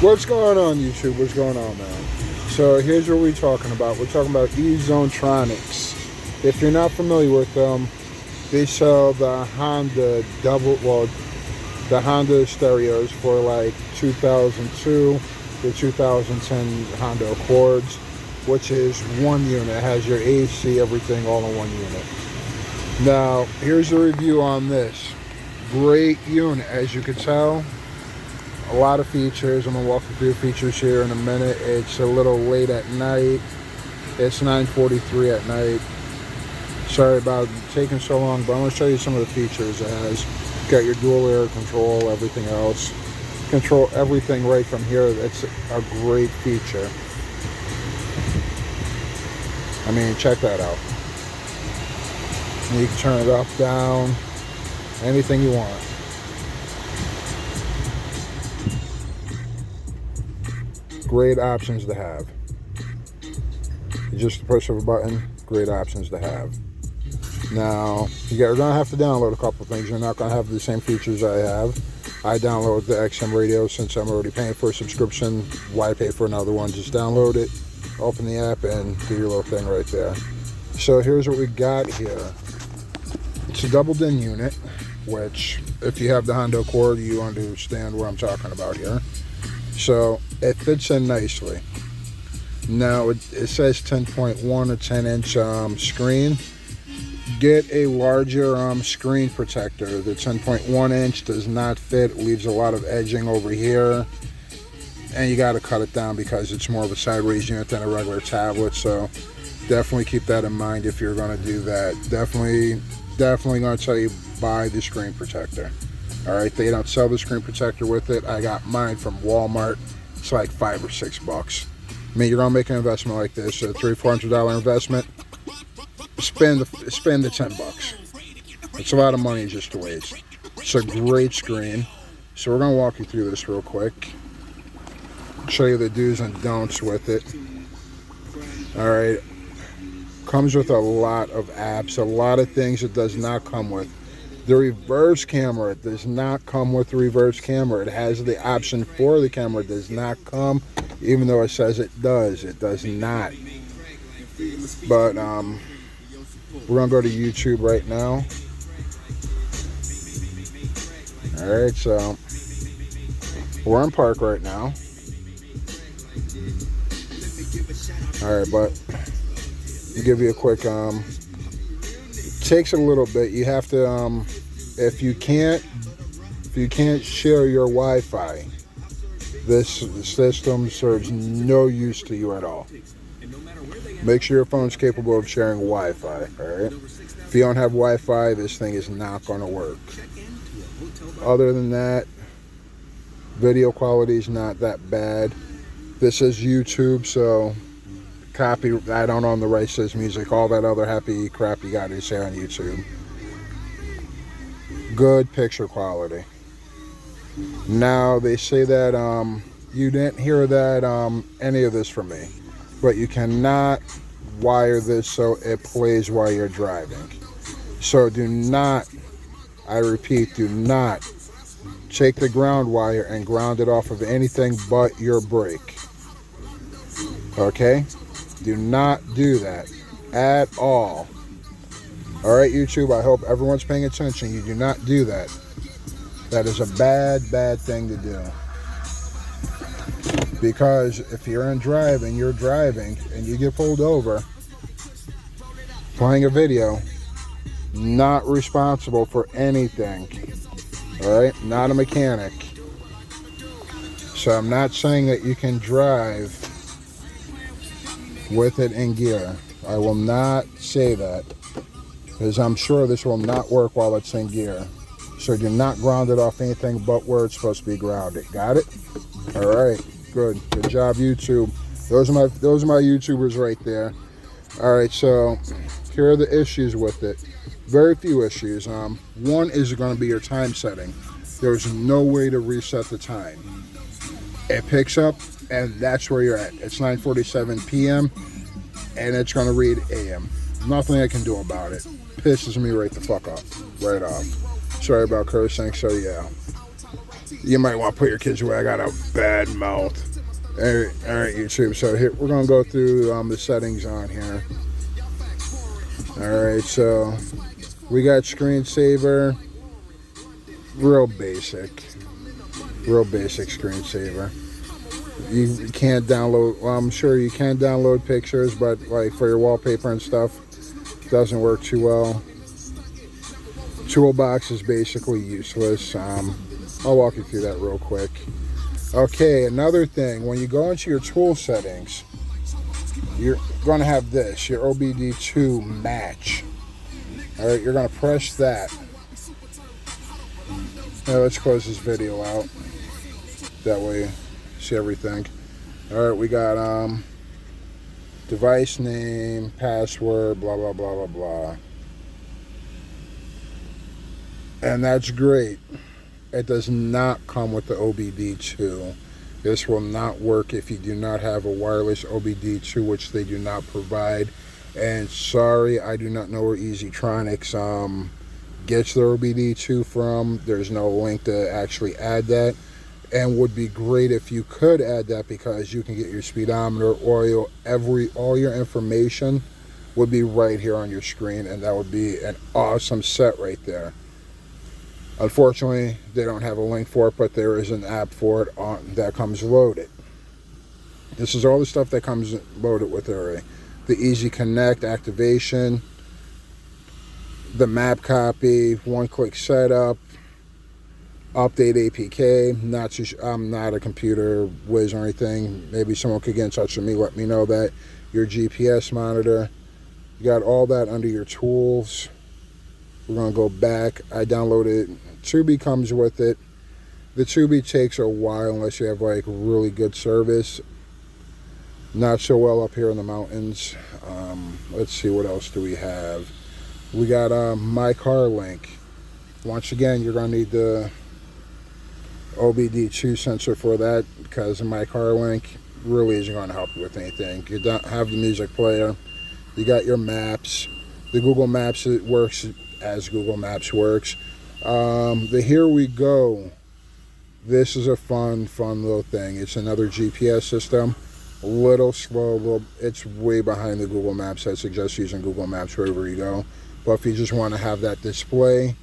What's going on, YouTube? What's going on, man? So here's what we're talking about. We're talking about ezonetronics. If you're not familiar with them, they sell the Honda the Honda stereos for like 2002 to 2010 Honda Accords, which is one unit. It has your AC, everything all in one unit. Now, here's a review on this. Great unit, as you can tell. A lot of features. I'm going to walk you through features here in a minute. It's a little late at night. It's 9:43 at night. Sorry about taking so long, but I'm going to show you some of the features it has. Got your dual air control, everything else. Control everything right from here. That's a great feature. I mean, check that out. You can turn it up, down, anything you want. Great options to have. Just the push of a button, great options to have. Now, you're going to have to download a couple things. You're not going to have the same features I have. I download the XM radio since I'm already paying for a subscription. Why pay for another one? Just download it, open the app, and do your little thing right there. So here's what we got here. It's a double DIN unit, which if you have the Honda Accord, you understand what I'm talking about here. So it fits in nicely. Now it says 10.1, a 10-inch screen. Get a larger screen protector. The 10.1 inch does not fit. It leaves a lot of edging over here, and you got to cut it down because it's more of a sideways unit than a regular tablet. So definitely keep that in mind if you're going to do that. Definitely going to tell you buy the screen protector. All right, they don't sell the screen protector with it. I got mine from Walmart. It's like $5 or $6. I mean, you're gonna make an investment like this, a $300-400 investment. Spend the $10. It's a lot of money just to waste. It's a great screen. So we're gonna walk you through this real quick. Show you the do's and don'ts with it. All right, comes with a lot of apps, a lot of things it does not come with. The reverse camera does not come with the reverse camera. It has the option for the camera. It does not come, even though it says it does. It does not. But we're going to go to YouTube right now. All right, so we're in park right now. All right, but to give you a quick, takes a little bit. You have to, if you can't share your Wi-Fi, this system serves no use to you at all. Make sure your phone's capable of sharing Wi-Fi. All right. If you don't have Wi-Fi, this thing is not going to work. Other than that, video quality is not that bad. This is YouTube, so copy. I don't own the rights to this music. All that other happy crap you got is here on YouTube. Good picture quality. Now they say that you didn't hear that any of this from me, but you cannot wire this so it plays while you're driving. So do not, I repeat, do not take the ground wire and ground it off of anything but your brake. Okay? Do not do that at all. All right, YouTube, I hope everyone's paying attention. You do not do that. That is a bad thing to do. Because if you're you're driving and you get pulled over, playing a video, not responsible for anything. All right, not a mechanic. So I'm not saying that you can drive with it in gear. I will not say that, because I'm sure this will not work while it's in gear. So do not ground it off anything but where it's supposed to be grounded. Got it? All right, good job, YouTube. Those are my YouTubers right there. All right, so here are the issues with it. Very few issues. One is going to be your time setting. There's no way to reset the time. It picks up, and that's where you're at. It's 9:47 p.m. and it's going to read a.m. Nothing I can do about it. Pisses me right the fuck off. Right off. Sorry about cursing. So yeah. You might want to put your kids away. I got a bad mouth. All right, YouTube. So here we're gonna go through the settings on here. All right, so we got screensaver, real basic screensaver. You can't download. Well, I'm sure you can download pictures, but like for your wallpaper and stuff, doesn't work too well. Toolbox is basically useless. I'll walk you through that real quick. Okay, another thing, when you go into your tool settings, you're going to have this, your OBD2 match. All right, you're going to press that. Now let's close this video out. That way you see everything. All right, we got device name, password, blah, blah, blah, blah, blah. And that's great. It does not come with the OBD2. This will not work if you do not have a wireless OBD2, which they do not provide. And sorry, I do not know where ezonetronics gets their OBD2 from. There's no link to actually add that. And would be great if you could add that, because you can get your speedometer, oil, all your information would be right here on your screen, and that would be an awesome set right there. Unfortunately, they don't have a link for it, but there is an app for it that comes loaded. This is all the stuff that comes loaded with Array. The Easy Connect activation, the map copy, one-click setup, update APK. I'm not a computer whiz or anything. Maybe someone could get in touch with me, let me know that. Your GPS monitor. You got all that under your tools. We're going to go back. I downloaded. Tubi comes with it. The Tubi takes a while unless you have like really good service. Not so well up here in the mountains. Let's see, what else do we have? We got My Car Link. Once again, you're going to need the OBD2 sensor for that, because My Car Link really isn't going to help you with anything. You don't have the music player. You got your maps. The Google Maps, it works as Google Maps works. The Here We Go, this is a fun little thing. It's another GPS system, a little slow, it's way behind the Google Maps. I suggest using Google Maps wherever you go. But if you just want to have that display,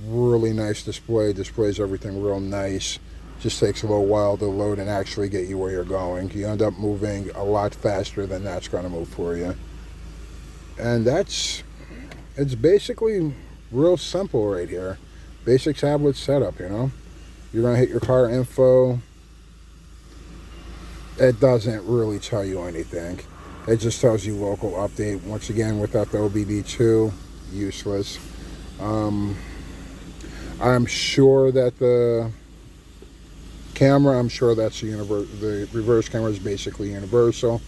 really nice display, displays everything real nice. Just takes a little while to load and actually get you where you're going. You end up moving a lot faster than that's going to move for you. And it's basically real simple right here. Basic tablet setup, you know. You're going to hit your car info. It doesn't really tell you anything. It just tells you local update. Once again, without the OBD2, useless. I'm sure that the camera, the reverse camera is basically universal.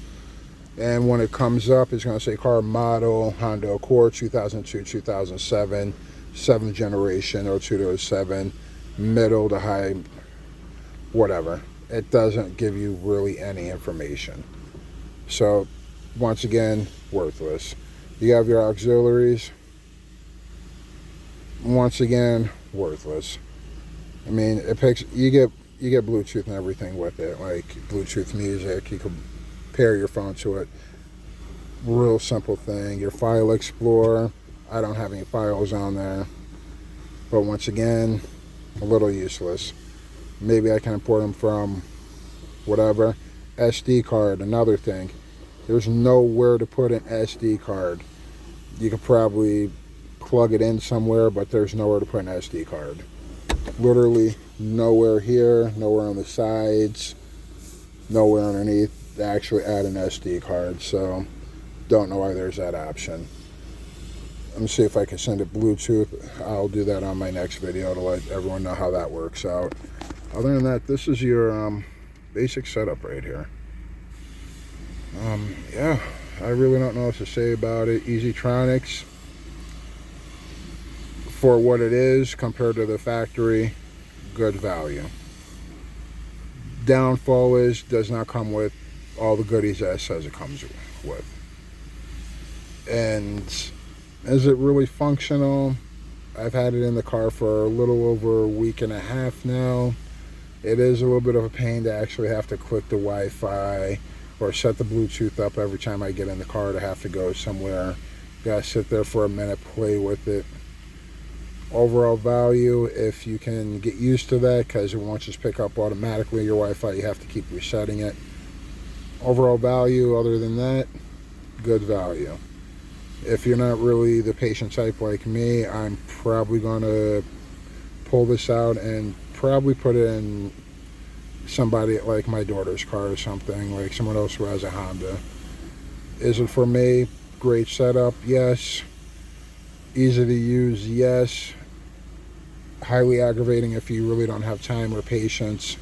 And when it comes up, it's going to say car model, Honda Accord, 2002, 2007, 7th generation, 02 to 07, middle to high, whatever. It doesn't give you really any information. So, once again, worthless. You have your auxiliaries. Once again, worthless. I mean, you get Bluetooth and everything with it, like Bluetooth music. You can pair your phone to it. Real simple thing. Your file explorer, I don't have any files on there, but once again, a little useless. Maybe I can import them from whatever. SD card, another thing. There's nowhere to put an SD card. You could probably plug it in somewhere, but there's nowhere to put an SD card. Literally nowhere here, nowhere on the sides, nowhere underneath to actually add an SD card. So don't know why there's that option. Let me see if I can send it Bluetooth. I'll do that on my next video to let everyone know how that works out. Other than that, this is your basic setup right here. Yeah, I really don't know what to say about it. ezonetronics, for what it is compared to the factory, good value. Downfall is, does not come with all the goodies that it says it comes with. And is it really functional? I've had it in the car for a little over a week and a half now. It is a little bit of a pain to actually have to click the Wi-Fi or set the Bluetooth up every time I get in the car to have to go somewhere. Gotta sit there for a minute, play with it. Overall value, if you can get used to that, because it won't just pick up automatically your Wi-Fi, you have to keep resetting it. Overall value, other than that, good value. If you're not really the patient type like me, I'm probably going to pull this out and probably put it in somebody like my daughter's car or something, like someone else who has a Honda. Is it for me? Great setup, yes. Easy to use, yes. Highly aggravating if you really don't have time or patience.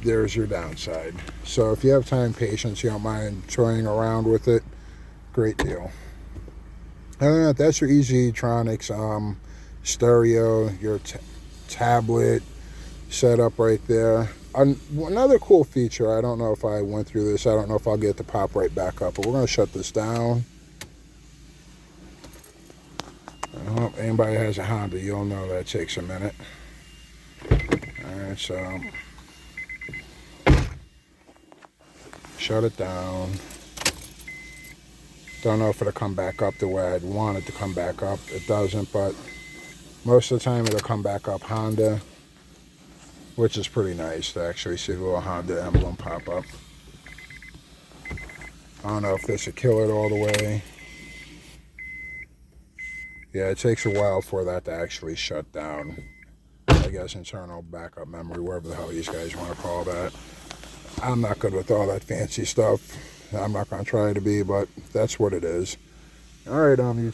There's your downside. So if you have time, patience, you don't mind toying around with it, great deal. Other than that, that's your ezonetronics stereo, your tablet setup right there. Another cool feature, I don't know if I went through this, I don't know if I'll get it to pop right back up, but we're going to shut this down. If anybody has a Honda, you'll know that takes a minute. Alright, so shut it down. Don't know if it'll come back up the way I'd want it to come back up. It doesn't, but most of the time it'll come back up Honda, which is pretty nice to actually see the little Honda emblem pop up. I don't know if this will kill it all the way. Yeah, it takes a while for that to actually shut down. I guess internal backup memory, whatever the hell these guys want to call that. I'm not good with all that fancy stuff. I'm not going to try to be, but that's what it is. All right, YouTube.